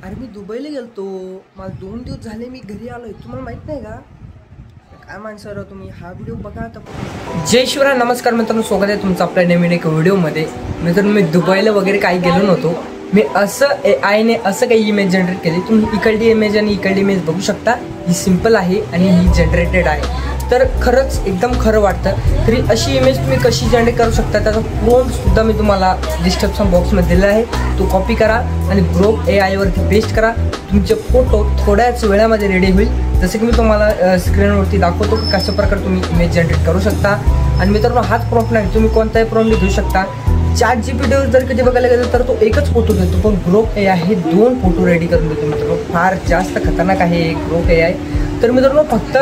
अरे मी दुबईला गेलतो. मला 2 दिवस झाले मी घरी आलोय. तुम्हाला माहित नाही का? काय माणसं राव तुम्ही. हा व्हिडिओ बघा आता. जय शिवराय, नमस्कार मित्रांनो, स्वागत आहे तुमचं आपल्या नवीन एक व्हिडिओमध्ये. मित्रांनो, मी दुबईला वगैरे काही गेलो नव्हतो. मी असं AI ने असं काही इमेज जनरेट केली. तुम्ही इकडली इमेज आणि इकडली इमेज बघू शकता. ही सिम्पल आहे आणि ही जनरेटेड आहे. तर खरंच एकदम खरं वाटतं. तरी अशी इमेज तुम्ही कशी जनरेट करू शकता त्याचा प्रॉम्प्टसुद्धा मी तुम्हाला डिस्क्रिप्शन बॉक्समध्ये दिला आहे. तो कॉपी करा आणि ग्रोक AI वरती पेस्ट करा. तुमचे फोटो थोड्याच वेळामध्ये रेडी होईल. जसं की मी तुम्हाला स्क्रीनवरती दाखवतो की कशा प्रकारे तुम्ही इमेज जनरेट करू शकता. आणि मित्रांनो, हाच प्रॉम्प्ट नाही, तुम्ही कोणताही प्रॉम्प्ट घेऊ शकता. ChatGPTवर जर कधी बघायला गेलं तर तो एकच फोटो देतो, पण ग्रोक AI हे 2 फोटो रेडी करून देतो. मित्रांनो, फार जास्त खतरनाक आहे ग्रोक AI. तर मित्रांनो, फक्त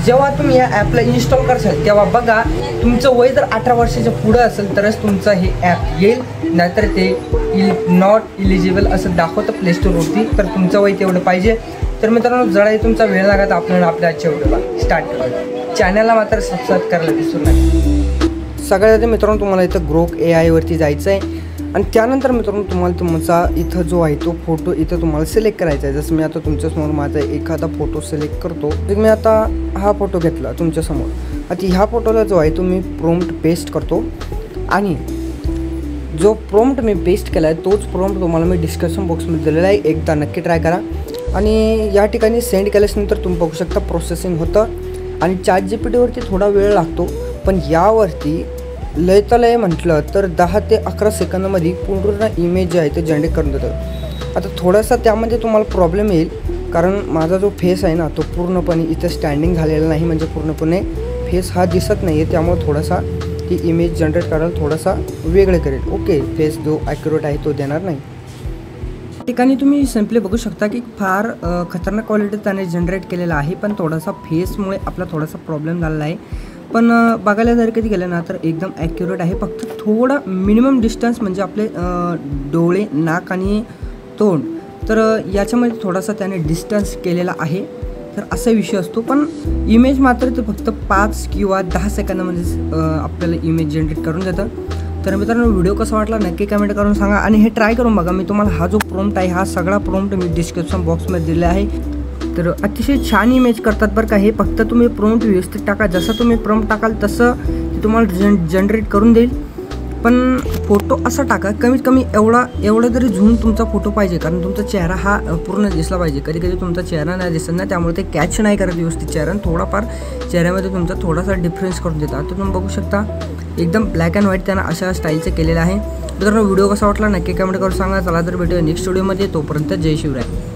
जेव्हा तुम्ही या ॲपला इन्स्टॉल करसाल तेव्हा बघा, तुमचं वय जर 18 वर्षाच्या पुढं असेल तरच तुमचं हे ॲप येईल, नाहीतर ते नॉट इलिजिबल असं दाखवतं प्ले स्टोरवरती. तर तुमचं वय तेवढं पाहिजे. तर मित्रांनो, जराही तुमचा वेळ लागत आपण आपल्या आजच्या व्हिडिओला स्टार्ट करूया. चॅनलला मात्र सबस्क्राईब करायला विसरू नका. सगळ्यात आधी मित्रांनो, तुम्हाला इथं ग्रोक AI वरती जायचं आहे आणि त्यानंतर मित्रांनो तुम्हाला तुमचा इथं जो आहे तो फोटो इथं तुम्हाला सिलेक्ट करायचा आहे. जसं मी आता तुमच्यासमोर माझा एखादा फोटो सिलेक्ट करतो. तर मी आता हा फोटो घेतला तुमच्यासमोर. आता ह्या फोटोला जो आहे तो मी प्रॉम्प्ट पेस्ट करतो आणि जो प्रॉम्प्ट मी पेस्ट केला आहे तोच प्रॉम्प्ट तुम्हाला मी डिस्क्रिप्शन बॉक्समध्ये दिलेला आहे. एकदा नक्की ट्राय करा. आणि या ठिकाणी सेंड केल्यानंतर तुम्ही बघू शकता प्रोसेसिंग होतं आणि ChatGPTवरती थोडा वेळ लागतो, पण यावरती लय म्हटलं तर 10 ते 11 सेकंदामध्ये पूर्ण इमेज जे आहे ते जनरेट करून देतं. आता थोडासा त्यामध्ये तुम्हाला प्रॉब्लेम येईल, कारण माझा जो फेस आहे ना तो पूर्णपणे इथं स्टँडिंग झालेला नाही, म्हणजे पूर्णपणे फेस हा दिसत नाही आहे. त्यामुळे थोडासा ती इमेज जनरेट करायला थोडासा वेगळं करेल. ओके, फेस जो ॲक्युरेट आहे तो देणार नाही. ठिकाणी तुम्ही सिम्पली बघू शकता की फार खतरनाक क्वालिटी त्याने जनरेट केलेला आहे, पण थोडासा फेसमुळे आपला थोडासा प्रॉब्लेम झालेला आहे. पण बघायला जर कधी गेलं ना तर एकदम ॲक्युरेट आहे. फक्त थोडा मिनिमम डिस्टन्स म्हणजे आपले डोळे, नाक आणि तोंड, तर याच्यामध्ये थोडासा त्याने डिस्टन्स केलेला आहे. तर असा विषय असतो, पण इमेज मात्र ते फक्त 5 किंवा 10 सेकंदामध्येच आपल्याला इमेज जनरेट करून देतं. तर मित्रांनो, व्हिडिओ कसा वाटला नक्की कमेंट करून सांगा आणि हे ट्राय करून बघा. मी तुम्हाला हा जो प्रॉम्प्ट आहे हा सगळा प्रॉम्प्ट मी डिस्क्रिप्शन बॉक्समध्ये दिला आहे. तर अतिशय छान इमेज करतात बरं का हे. फक्त तुम्ही प्रॉम्प्ट व्यवस्थित टाका. जसं तुम्ही प्रॉम्प्ट टाकाल तसं ते तुम्हाला जनरेट करून देईल. पण फोटो असा टाका, कमीत कमी एवढा तरी झूम तुमचा फोटो पाहिजे, कारण तुमचा चेहरा हा पूर्ण दिसला पाहिजे. कधी कधी तुमचा चेहरा नाही दिसत ना, त्यामुळे ते कॅच नाही करत व्यवस्थित चेहरा. थोडाफार चेहऱ्यामध्ये तुमचा थोडासा डिफरन्स करून देतात. आता तुम्ही बघू शकता एकदम ब्लॅक अँड व्हाईट त्यांना अशा स्टाईलचं केलेलं आहे. मित्रांनो, व्हिडिओ कसा वाटला नक्की कमेंट करून सांगा. चला तर भेटूया नेक्स्ट व्हिडिओमध्ये. तोपर्यंत जय शिवराय.